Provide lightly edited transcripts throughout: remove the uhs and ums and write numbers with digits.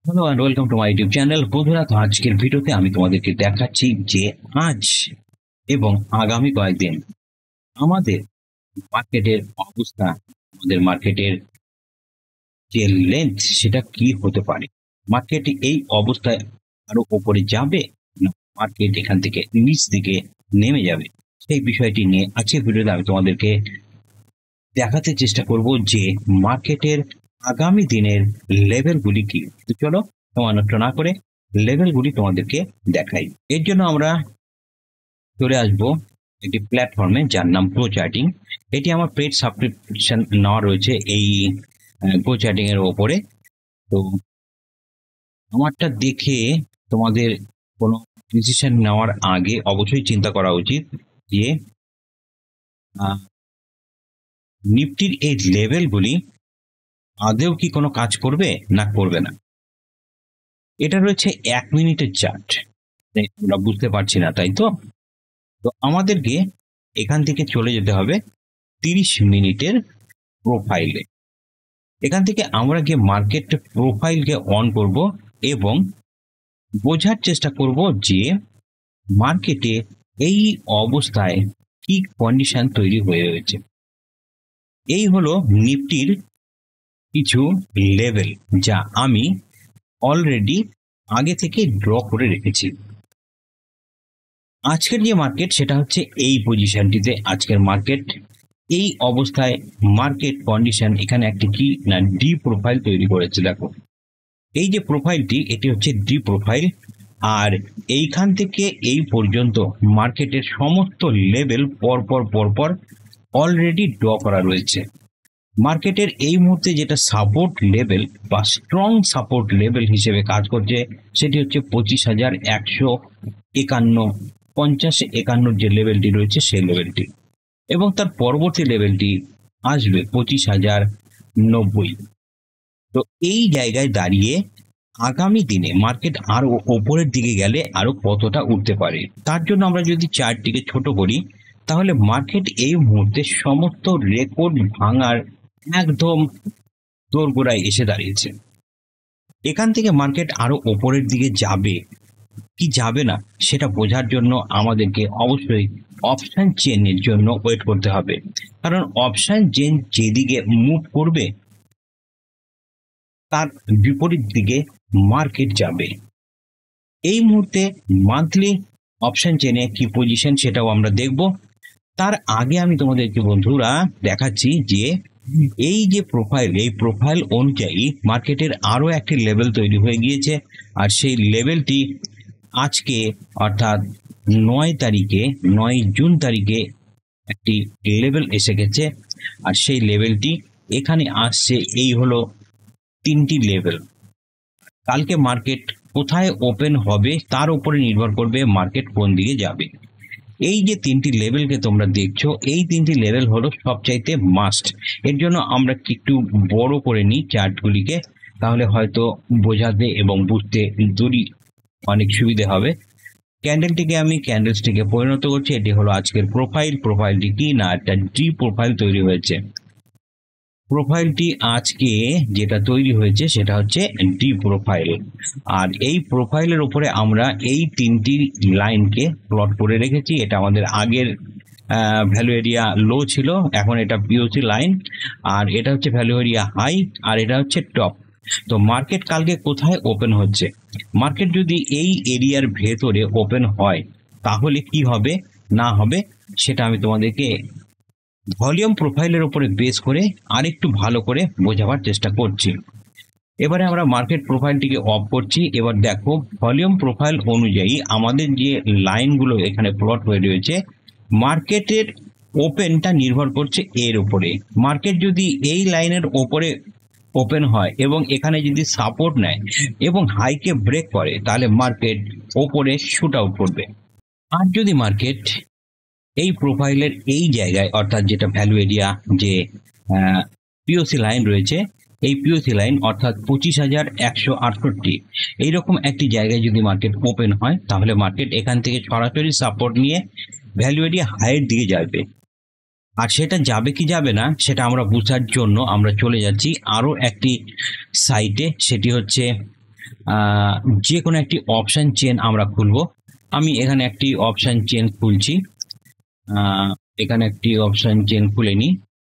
Hello and welcome to my YouTube channel. বন্ধুরা, তো আজকের ভিডিওতে আমি তোমাদেরকে দেখাচ্ছি যে আজ এবং আগামী কয়েকদিন আমাদের মার্কেটের অবস্থা, আমাদের মার্কেটের যে লেন্থ সেটা কি হতে পারে। মার্কেট এই অবস্থায় আরো উপরে যাবে, না মার্কেট এখান থেকে নিচ দিকে নেমে যাবে, সেই বিষয়টি নিয়ে আজকের ভিডিওতে আমি তোমাদেরকে দেখাতে চেষ্টা করব যে মার্কেটের আগামী দিনের লেভেলগুলি কি। তো চলো সময় নষ্ট না করে লেভেলগুলি তোমাদেরকে দেখাই। এর জন্য আমরা চলে আসব একটি প্ল্যাটফর্মে যার নাম গো চার্টিং। এটি আমার পেড সাবস্ক্রিপশন নেওয়া রয়েছে এই গো চার্টিং এর ওপরে। তো আমারটা দেখে তোমাদের কোনো ডিসিশন নেওয়ার আগে অবশ্যই চিন্তা করা উচিত যে নিফটির এই লেভেলগুলি আদেও কি কোনো কাজ করবে না করবে না। এটা রয়েছে 1 মিনিটের চার্ট, আমরা বুঝতে পারছি না, তাই তো। তো আমাদেরকে এখান থেকে চলে যেতে হবে 30 মিনিটের প্রোফাইলে। এখান থেকে আমরা গিয়ে মার্কেট প্রোফাইলকে অন করব এবং বোঝার চেষ্টা করব যে মার্কেটে এই অবস্থায় কি কন্ডিশন তৈরি হয়ে রয়েছে। এই হলো নিফটির কিছু লেভেল যা আমি অলরেডি আগে থেকে ড্র করে রেখেছি। আজকের যে মার্কেট সেটা হচ্ছে এই পজিশনটিতে আজকের মার্কেট এই অবস্থায় মার্কেট কন্ডিশন এখানে একটি কি না ডি প্রোফাইল তৈরি করেছে। দেখো এই যে প্রোফাইলটি, এটি হচ্ছে ডি প্রোফাইল, আর এইখান থেকে এই পর্যন্ত মার্কেটের সমস্ত লেভেল পরপর পরপর অলরেডি ড্র করা রয়েছে। মার্কেটের এই মুহূর্তে যেটা সাপোর্ট লেভেল বা স্ট্রং সাপোর্ট লেভেল হিসেবে কাজ করছে সেটি হচ্ছে 25,151, 50-51 যে লেভেলটি রয়েছে সেই লেভেলটি, এবং তার পরবর্তী লেভেলটি আসবে 25,090। তো এই জায়গায় দাঁড়িয়ে আগামী দিনে মার্কেট আরো ওপরের দিকে গেলে আরো কতটা উঠতে পারে, তার জন্য আমরা যদি চার্টটিকে ছোট করি তাহলে মার্কেট এই মুহূর্তে সমস্ত রেকর্ড ভাঙার একদম দোরগোড়ায় এসে দাঁড়িয়েছে। এখান থেকে মার্কেট আরো ওপরের দিকে যাবে কি যাবে না সেটা বোঝার জন্য আমাদেরকে অবশ্যই অপশন চেনের জন্য ওয়েট করতে হবে, কারণ অপশন চেন যেদিকে মুভ করবে তার বিপরীত দিকে মার্কেট যাবে। এই মুহূর্তে মান্থলি অপশন চেনে কি পজিশন সেটাও আমরা দেখব। তার আগে আমি তোমাদেরকে বন্ধুরা দেখাচ্ছি যে এই যে প্রোফাইল, এই প্রোফাইল অনুযায়ী মার্কেটের আরো একটি লেভেল তৈরি হয়ে গিয়েছে, আর সেই লেভেলটি আজকে অর্থাৎ 9 তারিখে 9 জুন তারিখে একটি লেভেল এসে গেছে। আর সেই লেভেলটি এখানে আসছে, এই হলো 3টি লেভেল। কালকে মার্কেট কোথায় ওপেন হবে তার উপরে নির্ভর করবে মার্কেট কোন দিকে যাবে। এই যে 3টি লেভেলকে তোমরা দেখছো, এই 3টি লেভেল হলো সবচাইতে মাস্ট। এর জন্য আমরা একটু বড় করে নিই চার্টগুলিকে, তাহলে হয়তো বোঝাতে এবং বুঝতে দুটি অনেক সুবিধে হবে। ক্যান্ডেলটিকে আমি ক্যান্ডেলসটিকে পরিণত করছি। এটি হলো আজকের প্রোফাইল। প্রোফাইলটি কি না একটা ডি প্রোফাইল তৈরি হয়েছে। প্রোফাইলটি আজকে যেটা তৈরি হয়েছে সেটা হচ্ছে ডি প্রোফাইল, আর এই প্রোফাইলের উপরে আমরা এই 3টি লাইনকে প্লট করে রেখেছি। এটা আমাদের আগের ভ্যালু এরিয়া লো ছিল, এখন এটা পিওসি লাইন, আর এটা হচ্ছে ভ্যালু এরিয়া হাই, আর এটা হচ্ছে টপ। তো মার্কেট কালকে কোথায় ওপেন হচ্ছে, মার্কেট যদি এই এরিয়ার ভেতরে ওপেন হয় তাহলে কি হবে না হবে সেটা আমি তোমাদেরকে ভলিউম প্রোফাইলের উপরে বেস করে আরেকটু ভালো করে বোঝাবার চেষ্টা করছি। এবারে আমরা মার্কেট প্রোফাইলটিকে অফ করছি। এবার দেখো ভলিউম প্রোফাইল অনুযায়ী আমাদের যে লাইনগুলো এখানে প্লট হয়ে রয়েছে, মার্কেটের ওপেনটা নির্ভর করছে এর উপরে। মার্কেট যদি এই লাইনের ওপরে ওপেন হয় এবং এখানে যদি সাপোর্ট নেয় এবং হাইকে ব্রেক করে তাহলে মার্কেট ওপরে শুট আউট করবে। আর যদি মার্কেট এই প্রোফাইলের এই জায়গায় অর্থাৎ যেটা ভ্যালু এরিয়া যে পিওসি লাইন রয়েছে, এই পিওসি লাইন অর্থাৎ 25,168 এইরকম একটি জায়গায় যদি মার্কেট ওপেন হয় তাহলে মার্কেট এখান থেকে সরাসরি সাপোর্ট নিয়ে ভ্যালু এরিয়া হাইয়ের দিকে যাবে। আর সেটা যাবে কি যাবে না সেটা আমরা বোঝার জন্য আমরা চলে যাচ্ছি আরো একটি সাইটে, সেটি হচ্ছে যে কোনো একটি অপশন চেন আমরা খুলবো। আমি এখানে একটি অপশন চেন খুলছি। এখানে একটি অপশন চেন খুলে নিই।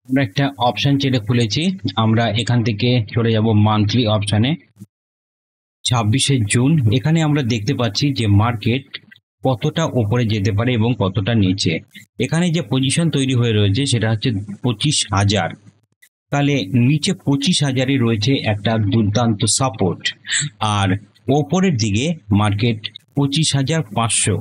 আমরা একটা অপশন চেনে খুলেছি। আমরা এখান থেকে চলে যাব মান্থলি অপশনে। 26শে জুন এখানে আমরা দেখতে পাচ্ছি যে মার্কেট কতটা উপরে যেতে পারে এবং কতটা নিচে। এখানে যে পজিশন তৈরি হয়ে রয়েছে সেটা হচ্ছে 25,000। তাহলে নিচে 25,000-এ রয়েছে একটা দুর্দান্ত সাপোর্ট, আর ওপরের দিকে মার্কেট 25,500।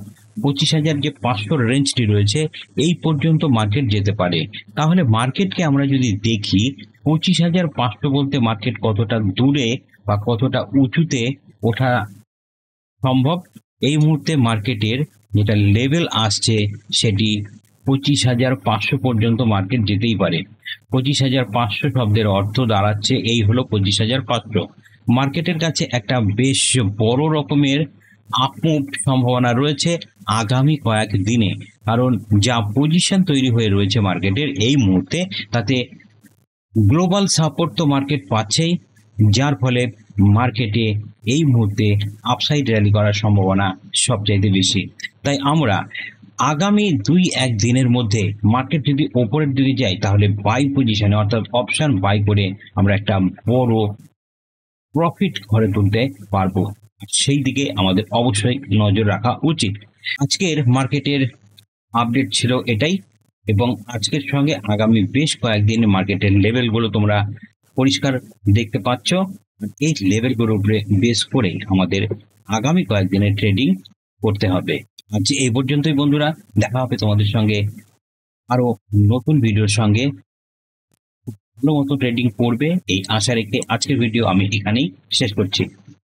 25,500 রেঞ্জটি রয়েছে, এই পর্যন্ত মার্কেট যেতে পারে। তাহলে মার্কেটকে আমরা যদি দেখি 25,500 বলতে মার্কেট কতটা দূরে বা কতটা উঁচুতে ওঠা সম্ভব। এই মুহূর্তে মার্কেটের যেটা লেভেল আসছে সেটি 25,500 পর্যন্ত মার্কেট যেতেই পারে। 25,500 শব্দের অর্থ দাঁড়াচ্ছে এই হলো 25,500। মার্কেটের কাছে একটা বেশ বড় রকমের আপমুভ সম্ভাবনা রয়েছে আগামী কয়েক দিনে, কারণ যা পজিশন তৈরি হয়ে রয়েছে মার্কেটের এই মুহূর্তে, তাতে গ্লোবাল সাপোর্ট তো মার্কেট পাচ্ছেই, যার ফলে মার্কেটে এই মুহূর্তে আপসাইড র্যালি করার সম্ভাবনা সবচাইতে বেশি। তাই আমরা আগামী 2-1 দিনের মধ্যে মার্কেট যদি ওপরের দিকে যায় তাহলে বাই পজিশনে অর্থাৎ অপশন বাই করে আমরা একটা বড় প্রফিট ঘরে তুলতে পারবো। সেই দিকে আমাদের অবশ্যই নজর রাখা উচিত। আজকের মার্কেটের আপডেট ছিল এটাই, এবং আজকের সঙ্গে আগামী বেশ কয়েকদিন মার্কেটের লেভেলগুলো তোমরা পরিষ্কার দেখতে পাচ্ছ। এই লেভেলগুলোর উপরে বেস করে আমাদের আগামী কয়েকদিনের ট্রেডিং করতে হবে। আজ এই পর্যন্তই বন্ধুরা, দেখা হবে তোমাদের সঙ্গে আরো নতুন ভিডিওর সঙ্গে। ভালো মতো ট্রেডিং করবে এই আশা রেখে আজকের ভিডিও আমি এখানেই শেষ করছি।